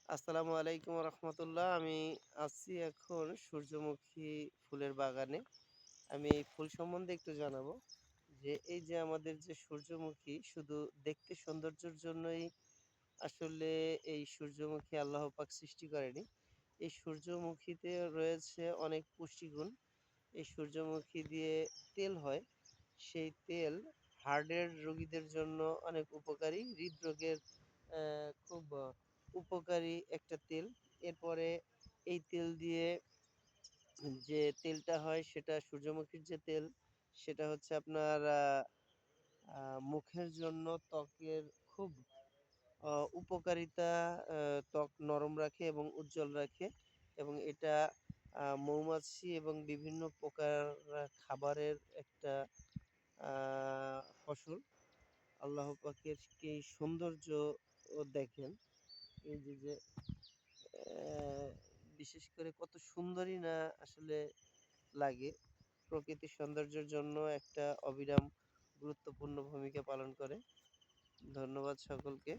আসসালামু আলাইকুম রহমতুল্লাহ। আমি আছি এখন সূর্যমুখী ফুলের বাগানে। আমি এই ফুল সম্বন্ধে একটু জানাবো যে এই যে আমাদের যে সূর্যমুখী শুধু দেখতে সৌন্দর্যের জন্যই আসলে এই সূর্যমুখী আল্লাহ পাক সৃষ্টি করেনি। এই সূর্যমুখীতে রয়েছে অনেক পুষ্টিগুণ। এই সূর্যমুখী দিয়ে তেল হয়। সেই তেল হার্টের রোগীদের জন্য অনেক উপকারী। হৃদরোগের খুব উপকারী একটা তেল। এরপরে এই তেল দিয়ে যে তেলটা হয় সেটা সূর্যমুখীর যে তেল সেটা হচ্ছে আপনার মুখের জন্য ত্বকের খুব উপকারিতা। ত্বক নরম রাখে এবং উজ্জ্বল রাখে এবং এটা মৌমাছি এবং বিভিন্ন প্রকার খাবারের একটা আ ফসল। আল্লাহ পাকের কি সৌন্দর্য দেখেন। এই যে বিশেষ করে কত সুন্দরই না আসলে লাগে। প্রকৃতির সৌন্দর্যের জন্য একটা অবিরাম গুরুত্বপূর্ণ ভূমিকা পালন করে। ধন্যবাদ সকলকে।